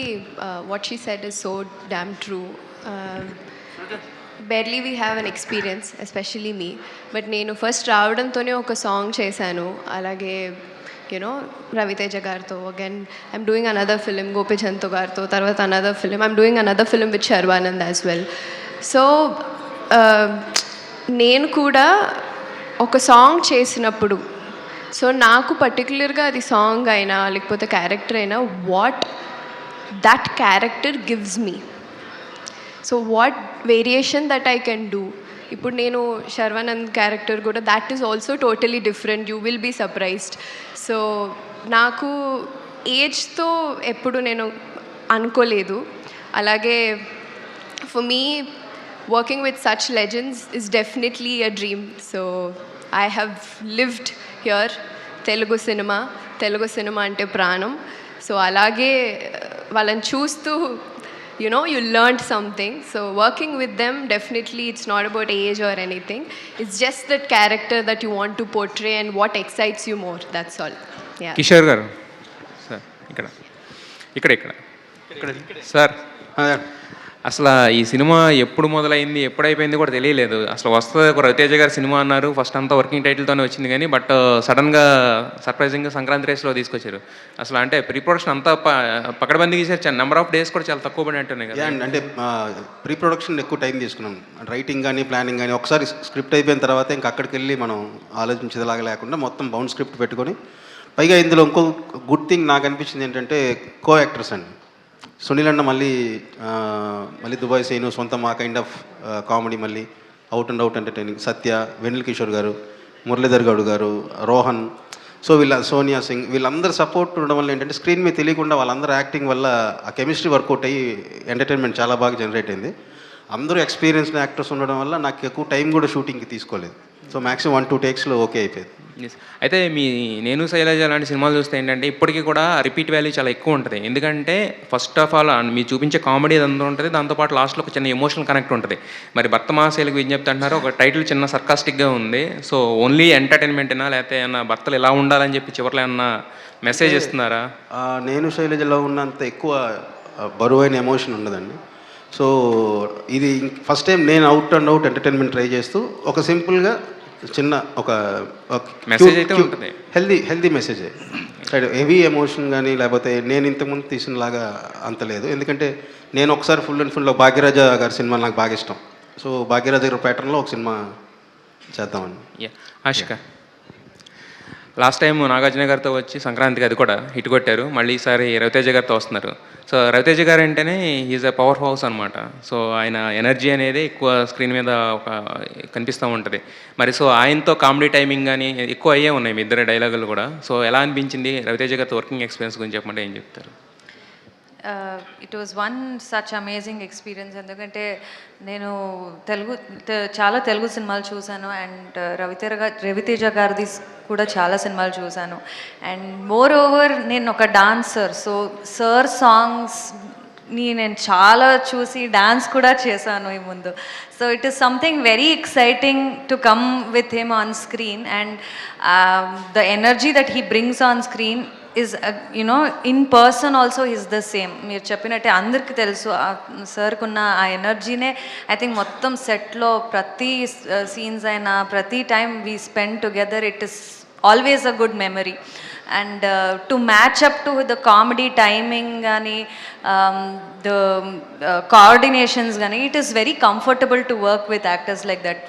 what she said is so damn true. Barely we have an experience, especially me. But నేను first రావడంతోనే ఒక song చేశాను, అలాగే రవితేజ గారితో. Again I'm doing another film గోపిచంద్తో గారితో, తర్వాత another film I'm doing another film with Sharwanand as well. So నేను కూడా ఒక సాంగ్ చేసినప్పుడు, సో నాకు పర్టికులర్గా అది సాంగ్ అయినా లేకపోతే క్యారెక్టర్ అయినా what that character gives me, so what variation that I can do. ఇప్పుడు నేను శర్వానంద్ క్యారెక్టర్ కూడా that is also totally different, you will be surprised. So నాకు ఏజ్తో ఎప్పుడు నేను అనుకోలేదు. అలాగే for me working with such legends is definitely a dream. So I have lived here Telugu సినిమా అంటే ప్రాణం. సో అలాగే వాళ్ళని చూస్తూ you learned something. So working with them, definitely it's not about age or anything. It's just that character that you want to portray and what excites you more. That's all. Yeah. Kishore గారు sir ఇక్కడ sir, అసలు ఈ cinema ఎప్పుడు మొదలైంది ఎప్పుడు అయిపోయింది కూడా తెలియలేదు. అసలు వస్తుంది ఒక రవితేజ గారి సినిమా అన్నారు, ఫస్ట్ అంతా వర్కింగ్ టైటిల్తోనే వచ్చింది కానీ బట్ సడన్గా సర్ప్రైజింగ్గా సంక్రాంతి రేస్లో తీసుకొచ్చారు. అసలు అంటే ప్రీ ప్రొడక్షన్ అంతా పకడ్బందీ చేశారు, నెంబర్ ఆఫ్ డేస్ కూడా చాలా తక్కువ పడినట్టున్నాయి కదా. అంటే ప్రీ ప్రొడక్షన్ ఎక్కువ టైం తీసుకున్నాం, రైటింగ్ కానీ ప్లానింగ్ కానీ. ఒకసారి స్క్రిప్ట్ అయిపోయిన తర్వాత ఇంకా అక్కడికి వెళ్ళి మనం ఆలోచించేలాగా లేకుండా మొత్తం బౌండ్ స్క్రిప్ట్ పెట్టుకొని, పైగా ఇందులో ఇంకో గుడ్ థింగ్ నాకు అనిపించింది ఏంటంటే కో యాక్టర్స్ అండి. సునీల్ అన్న మళ్ళీ దుబాయ్ సీను సొంత మా కైండ్ ఆఫ్ కామెడీ, మళ్ళీ అవుట్ అండ్ అవుట్ ఎంటర్టైనింగ్. సత్య, వెన్నెల కిషోర్ గారు, మురళీధర్ గౌడ్ గారు, రోహన్, సో సోనియా సింగ్, వీళ్ళందరూ సపోర్ట్ ఉండడం వల్ల ఏంటంటే స్క్రీన్ మీద తెలియకుండా వాళ్ళందరూ యాక్టింగ్ వల్ల ఆ కెమిస్ట్రీ వర్కౌట్ అయ్యి ఎంటర్టైన్మెంట్ చాలా బాగా జనరేట్ అయింది. అందరూ ఎక్స్పీరియన్స్డ్ యాక్టర్స్ ఉండడం వల్ల నాకు ఎక్కువ టైం కూడా షూటింగ్కి తీసుకోలేదు. సో మ్యాక్సిమం 1-2 టేక్స్లో ఓకే అయిపోయింది. అయితే మీ నేను శైలజ లాంటి సినిమాలు చూస్తే ఏంటంటే ఇప్పటికీ కూడా రిపీట్ వాల్యూ చాలా ఎక్కువ ఉంటుంది. ఎందుకంటే ఫస్ట్ ఆఫ్ ఆల్ మీరు చూపించే కామెడీ అదంతా ఉంటుంది, దాంతోపాటు లాస్ట్లో ఒక చిన్న ఎమోషనల్ కనెక్ట్ ఉంటుంది. మరి భర్త మహాశైలకు విజ్ఞప్తి అంటున్నారు, ఒక టైటిల్ చిన్న సర్కాస్టిక్గా ఉంది. సో ఓన్లీ ఎంటర్టైన్మెంటేనా, లేకపోతే ఏమన్నా భర్తలు ఎలా ఉండాలని చెప్పి చివరిలో ఏమన్నా మెసేజ్ ఇస్తున్నారా? నేను శైలజలో ఉన్నంత ఎక్కువ బరువైన ఎమోషన్ ఉండదండి. సో ఇది ఫస్ట్ టైం నేను out and out entertainment try చేస్తూ ఒక సింపుల్గా చిన్న ఒక మెసేజ్ అయితే ఉంటుంది, హెల్దీ మెసేజ్. హెవీ ఎమోషన్ కానీ లేకపోతే నేను ఇంతకుముందు తీసినలాగా అంత లేదు. ఎందుకంటే నేను ఒకసారి ఫుల్ అండ్ ఫుల్లో భాగ్యరాజ గారి సినిమా నాకు బాగా ఇష్టం. సో భాగ్యరాజ గారి ప్యాటర్న్లో ఒక సినిమా చేద్దామండి. ఆశిక, లాస్ట్ టైం నాగార్జున గారితో వచ్చి సంక్రాంతికి అది కూడా హిట్ కొట్టారు, మళ్ళీ ఈసారి రవితేజ గారితో వస్తున్నారు. సో రవితేజ గారు అంటేనే ఈజ్ ఎ పవర్ హౌస్ అనమాట. సో ఆయన ఎనర్జీ అనేది ఎక్కువ స్క్రీన్ మీద ఒక కనిపిస్తూ ఉంటుంది. మరి సో ఆయనతో కామెడీ టైమింగ్ కానీ ఎక్కువ అయ్యే ఉన్నాయి మీ ఇద్దరు డైలాగులు కూడా. సో ఎలా అనిపించింది రవితేజ గారితో వర్కింగ్ ఎక్స్పీరియన్స్ గురించి చెప్పమంటే ఏం చెప్తారు? It was one such amazing experience. ఎందుకంటే నేను చాలా తెలుగు సినిమాలు చూశాను అండ్ రవితేజ గారిది కూడా చాలా సినిమాలు చూశాను. అండ్ మోర్ ఓవర్ నేను ఒక డాన్సర్, సో సార్ సాంగ్స్ని నేను చాలా చూసి డాన్స్ కూడా చేశాను ఈ ముందు. So it is something very exciting to come with him on screen and the energy that he brings on screen is in person also is the same. మీరు చెప్పినట్టే అందరికీ తెలుసు సార్కున్న ఆ ఎనర్జీనే ఐ థింక్ మొత్తం సెట్లో ప్రతి సీన్స్ అయినా ప్రతి time we spend together it is always a good memory. And to match up to the comedy timing gani the coordinations gani, it is very comfortable to work with actors like that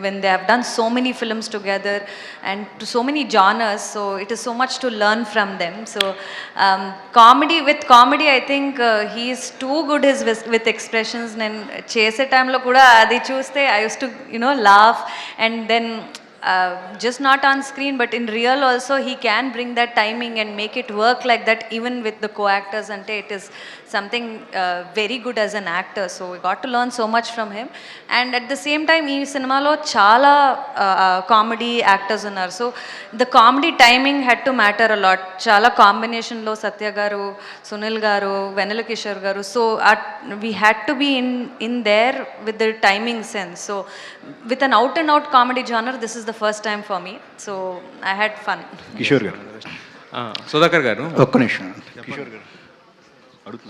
when they have done so many films together and to so many genres. So it is so much to learn from them. So comedy I think he is too good with expressions. Nen chese time lo kuda adi chuste I used to laugh, and then just not on screen but in real also he can bring that timing and make it work like that even with the co-actors. Ante it is something very good as an actor, so we got to learn so much from him. And at the same time ee cinema lo chaala comedy actors unnaru, so the comedy timing had to matter a lot. Chaala combination lo Satya garu, Sunil garu, Venela Kishore garu, so we had to be in there with the timing sense. So with an out and out comedy genre, this is the first time for me, so I had fun. Kishore గారు, సుధాకర్ గారు ఒక్క నిమిషం. కిషోర్ గారు,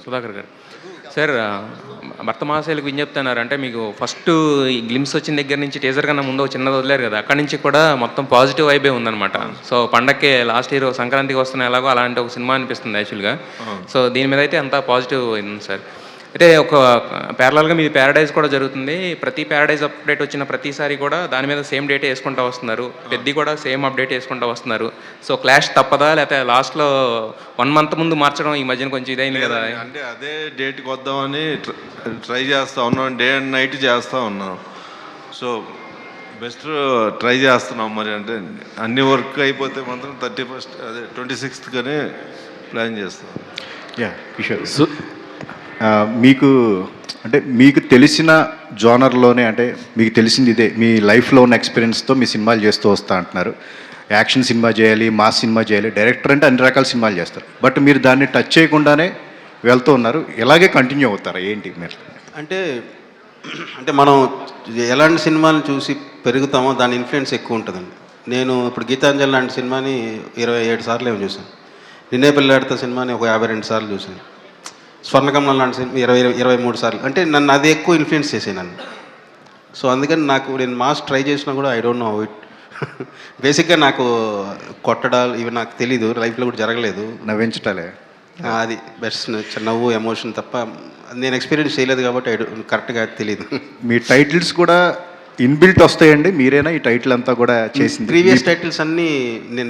సుధాకర్ గారు sir, భర్త మహాశైలకు విజ్ఞప్తున్నారు అంటే మీకు first ఈ గ్లిమ్స్ వచ్చిన దగ్గర నుంచి టీజర్ కన్నా ముందు చిన్నది వదిలేరు కదా, అక్కడి నుంచి కూడా మొత్తం పాజిటివ్ వైబే ఉందన్నమాట. సో పండక్కి లాస్ట్ ఇయర్ సంక్రాంతికి వస్తున్న ఎలాగో అలాంటి ఒక సినిమా అనిపిస్తుంది యాక్చువల్గా. సో దీని మీద అయితే అంతా పాజిటివ్ ఉంది సార్. అయితే ఒక ప్యారలల్గా మీది ప్యారడైజ్ కూడా జరుగుతుంది. ప్రతి ప్యారడైజ్ అప్డేట్ వచ్చిన ప్రతిసారి కూడా దాని మీద సేమ్ డేట్ వేసుకుంటూ వస్తున్నారు, పెద్ద కూడా సేమ్ అప్డేట్ వేసుకుంటూ వస్తున్నారు. సో క్లాష్ తప్పదా, లేకపోతే లాస్ట్లో 1 month ముందు మార్చడం ఈ మధ్యన కొంచెం ఇదైంది కదా? అంటే అదే డేట్కి వద్దామని ట్రై చేస్తూ ఉన్నాం, డే అండ్ నైట్ చేస్తూ ఉన్నాం. సో బెస్ట్ ట్రై చేస్తున్నాం. మరి అంటే అన్ని వర్క్ అయిపోతే మాత్రం 31st అదే 26th కానీ ప్లాన్ చేస్తాం. కిషోర్, మీకు అంటే మీకు తెలిసిన జోనర్లోనే అంటే మీకు తెలిసింది ఇదే, మీ లైఫ్లో ఉన్న ఎక్స్పీరియన్స్తో మీ సినిమాలు చేస్తూ వస్తా అంటున్నారు. యాక్షన్ సినిమా చేయాలి, మాస్ సినిమా చేయాలి. డైరెక్టర్ అంటే అన్ని రకాల సినిమాలు చేస్తారు. బట్ మీరు దాన్ని టచ్ చేయకుండానే వెళ్తూ ఉన్నారు. ఇలాగే కంటిన్యూ అవుతారా ఏంటి మీరు? అంటే మనం ఎలాంటి సినిమాలను చూసి పెరుగుతామో దాని ఇన్ఫ్లుయెన్స్ ఎక్కువ ఉంటుందండి. నేను ఇప్పుడు గీతాంజలి లాంటి సినిమాని 27 సార్లు ఏమో చూశాను. నిన్నే పెళ్ళాడితే సినిమాని ఒక 52 సార్లు చూశాను. స్వర్ణకమలం లాంటి సినిమా 23 సార్లు. అంటే నన్ను అది ఎక్కువ ఇన్ఫ్లుయెన్స్ చేసాను నన్ను. సో అందుకని నేను మాస్ ట్రై చేసినా కూడా ఐ డోంట్ నో ఇట్. బేసిక్గా నాకు కొట్టడాలు ఇవి నాకు తెలీదు, లైఫ్లో కూడా జరగలేదు. నవ్వించటాలే అది బెస్ట్ నవ్వు ఎమోషన్ తప్ప నేను ఎక్స్పీరియన్స్ చేయలేదు కాబట్టి కరెక్ట్గా తెలియదు. మీ టైటిల్స్ కూడా ఇన్బిల్ట్ వస్తాయండి? మీరేనా ఈ టైటిల్ అంతా కూడా చేసింది? ప్రీవియస్ టైటిల్స్ అన్నీ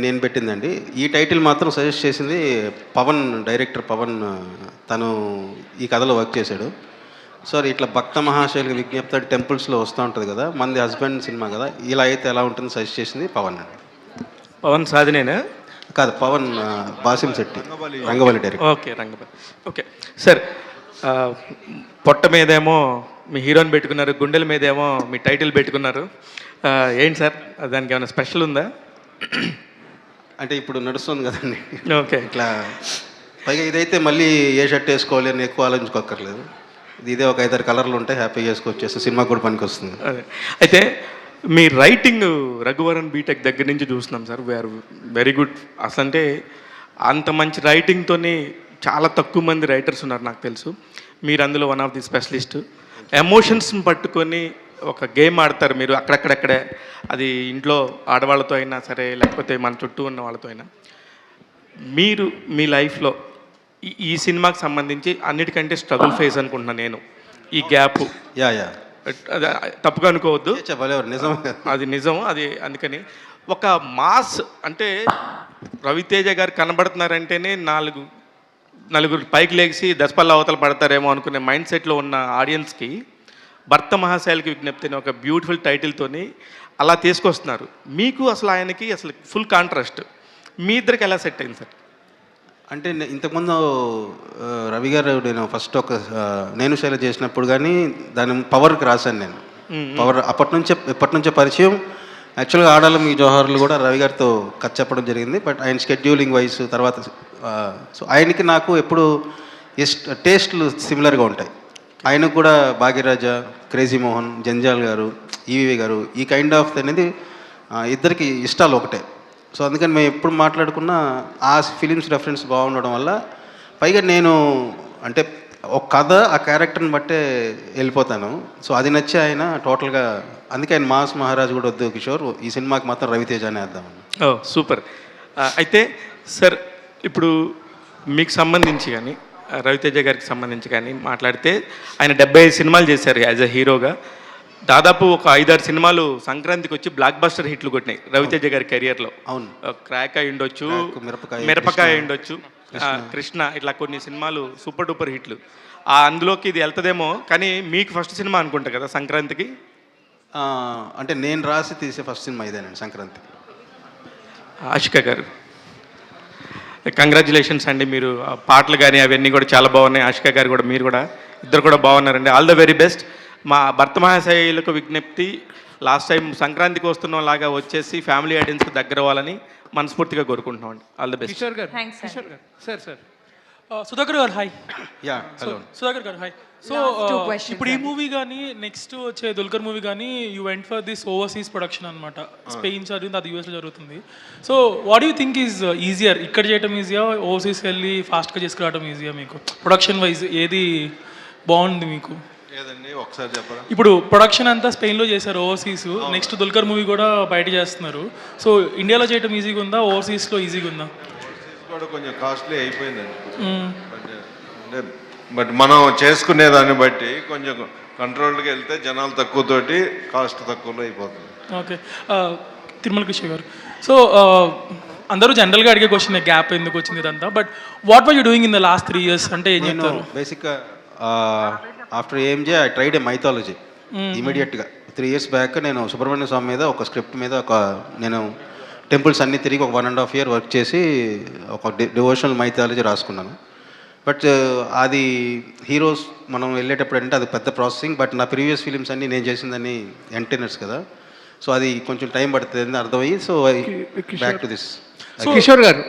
నేను పెట్టిందండి. ఈ టైటిల్ మాత్రం సజెస్ట్ చేసింది పవన్, డైరెక్టర్ పవన్. తను ఈ కథలో వర్క్ చేశాడు. సార్ ఇట్లా భక్త మహాశైలికి విజ్ఞప్తి టెంపుల్స్లో వస్తూ ఉంటుంది కదా, మంది హస్బెండ్ సినిమా కదా, ఇలా అయితే ఎలా ఉంటుంది సజెస్ట్ చేసింది పవన్ అండి. పవన్ సాధినేనా? కాదు, పవన్ బాసిం శెట్టి, రంగవల్లి డైరెక్టర్. ఓకే, రంగవల్లి. ఓకే సార్, పొట్ట మీదేమో మీ హీరోని పెట్టుకున్నారు, గుండెల మీదేమో మీ టైటిల్ పెట్టుకున్నారు. ఏంటి సార్ దానికి ఏమైనా స్పెషల్ ఉందా? అంటే ఇప్పుడు నడుస్తుంది కదండి. ఓకే. ఇట్లా పైగా ఇదైతే మళ్ళీ ఏ షర్ట్ వేసుకోవాలి అని ఎక్కువ ఆలోచించుకోక్కర్లేదు. ఇదే ఒక 5-6 కలర్లు ఉంటాయి, హ్యాపీగా వేసుకొచ్చేస్తే సినిమా కూడా పనికి వస్తుంది. అదే అయితే మీ రైటింగ్ రఘువరన్ బీటెక్ దగ్గర నుంచి చూస్తున్నాం సార్, వీఆర్ వెరీ గుడ్. అసలు అంటే అంత మంచి రైటింగ్తోని చాలా తక్కువ మంది రైటర్స్ ఉన్నారు నాకు తెలుసు. మీరు అందులో వన్ ఆఫ్ ది స్పెషలిస్ట్. ఎమోషన్స్ని పట్టుకొని ఒక గేమ్ ఆడతారు మీరు అక్కడక్కడక్కడే. అది ఇంట్లో ఆడవాళ్ళతో అయినా సరే, లేకపోతే మన చుట్టూ ఉన్న వాళ్ళతో అయినా. మీరు మీ లైఫ్లో ఈ సినిమాకి సంబంధించి అన్నిటికంటే స్ట్రగుల్ ఫేస్ అనుకుంటున్నాను నేను, ఈ గ్యాప్. యా తప్పుగా అనుకోవద్దు, నిజం, అది నిజం. అది అందుకని ఒక మాస్ అంటే రవితేజ గారు కనబడుతున్నారంటేనే నలుగురు పైకి లేచి దశపల్ల అవతల పడతారేమో అనుకునే మైండ్ సెట్లో ఉన్న ఆడియన్స్కి భర్త మహాశైలికి విజ్ఞప్తిని ఒక బ్యూటిఫుల్ టైటిల్తోని అలా తీసుకొస్తున్నారు. మీకు అసలు ఆయనకి అసలు ఫుల్ కాంట్రాస్ట్. మీ ఇద్దరికి ఎలా సెట్ అయింది సార్? అంటే ఇంతకుముందు రవి గారు నేను ఫస్ట్ ఒక నేను శైల చేసినప్పుడు కానీ దాని పవర్కి రాశాను నేను. పవర్ ఎప్పటి నుంచే పరిచయం. యాక్చువల్గా ఆడాలి మీ జోహార్లు కూడా రవి గారితో కథ చెప్పడం జరిగింది. బట్ ఆయన షెడ్యూలింగ్ వైజ్ తర్వాత సో ఆయనకి నాకు ఎప్పుడు టేస్ట్లు సిమిలర్గా ఉంటాయి. ఆయనకు కూడా భాగ్యరాజ, క్రేజీ మోహన్, జంజాల్ గారు, ఈవి గారు, ఈ కైండ్ ఆఫ్ అనేది ఇద్దరికి ఇష్టాలు ఒకటే. సో అందుకని మేము ఎప్పుడు మాట్లాడుకున్నా ఆ ఫిలిమ్స్ రెఫరెన్స్ బాగుండడం వల్ల, పైగా నేను అంటే ఒక కథ ఆ క్యారెక్టర్ని బట్టే వెళ్ళిపోతాను. సో అది నచ్చి ఆయన టోటల్గా, అందుకే ఆయన మాస్ మహారాజ్ కూడా వద్దు కిషోర్, ఈ సినిమాకి మాత్రం రవితేజ అనే వేద్దామని. ఓ సూపర్. అయితే సార్ ఇప్పుడు మీకు సంబంధించి కానీ రవితేజ గారికి సంబంధించి కానీ మాట్లాడితే ఆయన 75 సినిమాలు చేశారు యాజ్ అ హీరోగా. దాదాపు ఒక 5-6 సినిమాలు సంక్రాంతికి వచ్చి బ్లాక్ బస్టర్ హిట్లు కొట్టినాయి రవితేజ గారి కెరియర్లో. అవును, క్రాక్ అయి ఉండొచ్చు, మిరపకాయ అయి ఉండొచ్చు, కృష్ణ, ఇట్లా కొన్ని సినిమాలు సూపర్ డూపర్ హిట్లు. అందులోకి ఇది వెళ్తుందేమో. కానీ మీకు ఫస్ట్ సినిమా అనుకుంటా కదా సంక్రాంతికి? అంటే నేను రాసి తీసే ఫస్ట్ సినిమా ఇదేనండి సంక్రాంతికి. ఆషిక గారు కంగ్రాచులేషన్స్ అండి. మీరు పాటలు కానీ అవన్నీ కూడా చాలా బాగున్నాయి. ఆషిక గారు కూడా, మీరు కూడా, ఇద్దరు కూడా బాగున్నారండి. All the very best. మా భర్త మహాశైలకు విజ్ఞప్తి, లాస్ట్ టైం సంక్రాంతికి వస్తున్న లాగా వచ్చేసి ఫ్యామిలీ ఆడియన్స్కి దగ్గర అవ్వాలని మనస్ఫూర్తిగా కోరుకుంటున్నాం అండి. All the best. కిషోర్ గారు, థ్యాంక్స్ కిషోర్ గారు, సార్ సుధాకర్ గారు హాయ్. హలో సుధాకర్ గారు హాయ్. సో ఇప్పుడు ఈ మూవీ కానీ నెక్స్ట్ వచ్చే దుల్కర్ మూవీ కానీ you went for this overseas production అనమాట. స్పెయిన్ జరిగింది, అది యూఎస్లో జరుగుతుంది. So what you think is easier, ఇక్కడ చేయడం ఈజియా, ఓవర్సీస్ వెళ్ళి ఫాస్ట్గా చేసుకురావడం ఈజియా? మీకు ప్రొడక్షన్ వైజ్ ఏది బాగుంది మీకు? ఏదండి ఒకసారి చెప్పరా? ఇప్పుడు ప్రొడక్షన్ అంతా స్పెయిన్లో చేశారు, ఓవర్సీస్. నెక్స్ట్ దుల్కర్ మూవీ కూడా బయట చేస్తున్నారు. సో ఇండియాలో చేయడం ఈజీగా ఉందా, ఓవర్సీస్లో ఈజీగా ఉందా? కూడా కొంచెం కాస్ట్లీ అయిపోయిందండి. అంటే బట్ మనం చేసుకునే దాన్ని బట్టి కొంచెం కంట్రోల్కి వెళ్తే జనాలు తక్కువతోటి కాస్ట్ తక్కువలో అయిపోతుంది. ఓకే, తిరుమల కృష్ణ గారు. సో అందరూ జనరల్గా అడిగే క్వశ్చన్ గ్యాప్ ఎందుకు వచ్చింది ఇదంతా. But what were you doing in the last 3 years అంటే ఏం చెప్తారు? బేసిక్గా after AMJ I tried a mythology ఇమీడియట్గా. 3 years బ్యాక్ నేను సుబ్రహ్మణ్య స్వామి మీద ఒక స్క్రిప్ట్ మీద నేను టెంపుల్స్ అన్నీ తిరిగి ఒక 1.5 year వర్క్ చేసి ఒక డివోషనల్ మైథాలజీ రాసుకున్నాను. బట్ అది హీరోస్ మనం వెళ్ళేటప్పుడు అంటే అది పెద్ద ప్రాసెసింగ్. బట్ నా ప్రీవియస్ ఫిలిమ్స్ అన్నీ నేను చేసిందని ఎంటర్టైనర్స్ కదా, సో అది కొంచెం టైం పడుతుంది అని అర్థమయ్యి so back to this. Kishore గారు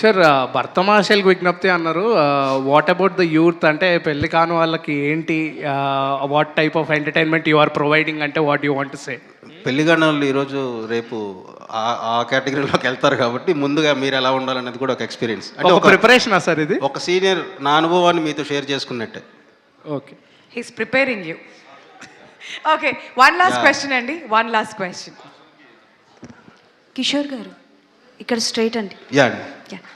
సార్ భర్తమాషలకు విజ్ఞప్తి అన్నారు. వాట్ అబౌట్ ద యూత్, అంటే పెళ్లి కాని వాళ్ళకి ఏంటి, what type of entertainment you are providing, అంటే what you want to say? పెళ్లిగాని వాళ్ళు ఈరోజు రేపు ఆ కేటగిరీలోకి వెళ్తారు కాబట్టి ముందుగా మీరు ఎలా ఉండాలనేది కూడా ఒక ఎక్స్పీరియన్స్, అంటే ఒక ప్రిపరేషన్ సార్ ఇది, ఒక సీనియర్ నా అనుభవాన్ని మీతో షేర్ చేసుకున్నట్టే. Okay, he's preparing you. Okay, one last question అండి, one last question. Kishore garu ఇక్కడ స్ట్రైట్ అండి. యా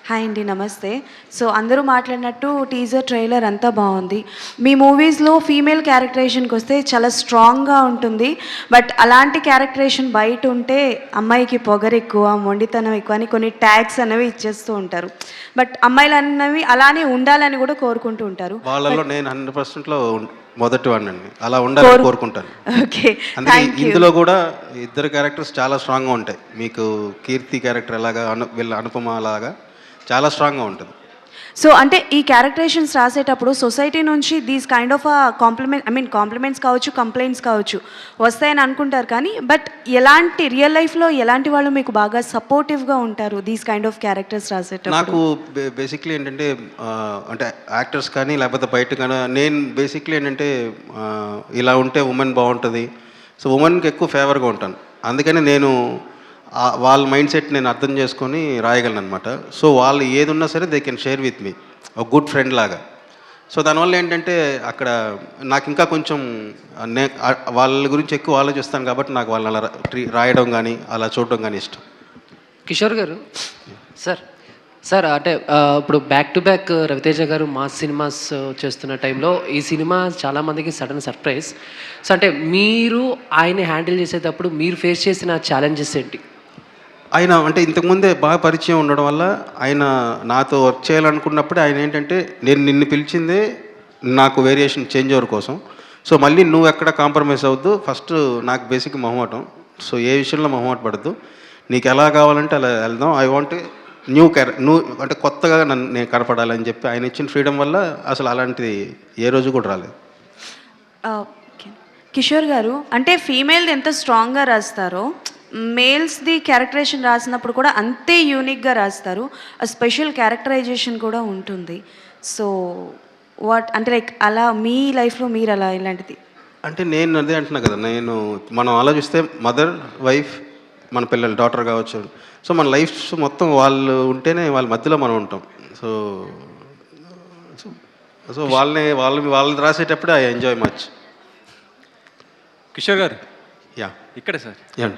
హాయ్ అండి, నమస్తే. సో అందరూ మాట్లాడినట్టు టీజర్ ట్రైలర్ అంతా బాగుంది. మీ మూవీస్లో ఫీమేల్ క్యారెక్టరైజేషన్కి వస్తే చాలా స్ట్రాంగ్గా ఉంటుంది, బట్ అలాంటి క్యారెక్టరైజేషన్ బయట ఉంటే అమ్మాయికి పొగరు ఎక్కువ, మొండితనం ఎక్కువ అని కొన్ని ట్యాగ్స్ అనేవి ఇచ్చేస్తూ ఉంటారు. బట్ అమ్మాయిలు అన్నవి అలానే ఉండాలని కూడా కోరుకుంటూ ఉంటారు. వాళ్ళలో నేను 100%లో మొదటి వాడినండి, అలా ఉండాలని కోరుకుంటాను. ఓకే, అందుకే ఇందులో కూడా ఇద్దరు క్యారెక్టర్స్ చాలా స్ట్రాంగ్గా ఉంటాయి. మీకు కీర్తి క్యారెక్టర్ ఎలాగా, వీళ్ళ అనుపమ లాగా చాలా స్ట్రాంగ్గా ఉంటుంది. సో అంటే ఈ క్యారెక్టరైజేషన్స్ రాసేటప్పుడు సొసైటీ నుంచి దీస్ కైండ్ ఆఫ్ కాంప్లిమెంట్స్ కావచ్చు, కంప్లైంట్స్ కావచ్చు వస్తాయని అనుకుంటారు, కానీ బట్ ఎలాంటి రియల్ లైఫ్లో ఎలాంటి వాళ్ళు మీకు బాగా సపోర్టివ్గా ఉంటారు దీస్ కైండ్ ఆఫ్ క్యారెక్టర్స్ రాసేటప్పుడు? నాకు బేసిక్లీ ఏంటంటే అంటే యాక్టర్స్ కానీ లేకపోతే బయట కానీ నేను బేసిక్లీ ఏంటంటే ఇలా ఉంటే ఉమెన్ బాగుంటుంది, సో ఉమెన్కి ఎక్కువ ఫేవర్గా ఉంటాను. అందుకని నేను వాళ్ళ మైండ్ సెట్ నేను అర్థం చేసుకొని రాయగలను అనమాట. సో వాళ్ళు ఏది ఉన్నా సరే they can share with me, ఒక గుడ్ ఫ్రెండ్ లాగా. సో దానివల్ల ఏంటంటే అక్కడ నాకు ఇంకా కొంచెం వాళ్ళ గురించి ఎక్కువ ఆలోచిస్తాను కాబట్టి నాకు వాళ్ళని అలా రాయడం కానీ అలా చూడడం కానీ ఇష్టం. కిషోర్ గారు సార్ అంటే ఇప్పుడు బ్యాక్ టు బ్యాక్ రవితేజ గారు మాస్ సినిమాస్ చేస్తున్న టైంలో ఈ సినిమా చాలామందికి సడన్ సర్ప్రైజ్. సో అంటే మీరు ఆయన్ని హ్యాండిల్ చేసేటప్పుడు మీరు ఫేస్ చేసిన ఛాలెంజెస్ ఏంటి? ఆయన అంటే ఇంతకుముందే బాగా పరిచయం ఉండడం వల్ల ఆయన నాతో వర్క్ చేయాలనుకున్నప్పుడే ఆయన ఏంటంటే నేను నిన్ను పిలిచిందే నాకు వేరియేషన్ చేంజ్ ఓవర్ కోసం, సో మళ్ళీ నువ్వు ఎక్కడ కాంప్రమైజ్ అవ్వద్దు, ఫస్ట్ నాకు బేసిక్ మొహమాటం, సో ఏ విషయంలో మొహమాట పడద్దు, నీకు ఎలా కావాలంటే అలా వెళ్దాం, ఐ వాంట్ నువ్వు అంటే కొత్తగా నేను కనపడాలని చెప్పి ఆయన ఇచ్చిన ఫ్రీడమ్ వల్ల అసలు అలాంటిది ఏ రోజు కూడా రాలేదు. కిషోర్ గారు అంటే ఫీమేల్ది ఎంత స్ట్రాంగ్గా రాస్తారో మేల్స్ది క్యారెక్టరైజేషన్ రాసినప్పుడు కూడా అంతే యూనిక్గా రాస్తారు, ఆ స్పెషల్ క్యారెక్టరైజేషన్ కూడా ఉంటుంది. సో వాట్ అంటే లైక్ అలా మీ లైఫ్లో మీరు అలా ఇలాంటిది అంటే నేను అదే అంటున్నా కదా, మనం ఆలోచిస్తే మదర్, వైఫ్, మన పిల్లలు, డాటర్ కావచ్చు, సో మన లైఫ్ మొత్తం వాళ్ళు ఉంటేనే వాళ్ళ మధ్యలో మనం ఉంటాం. సో సో వాళ్ళని రాసేటప్పుడే I enjoy much. Kishore garu yeah ఇక్కడ సార్ యా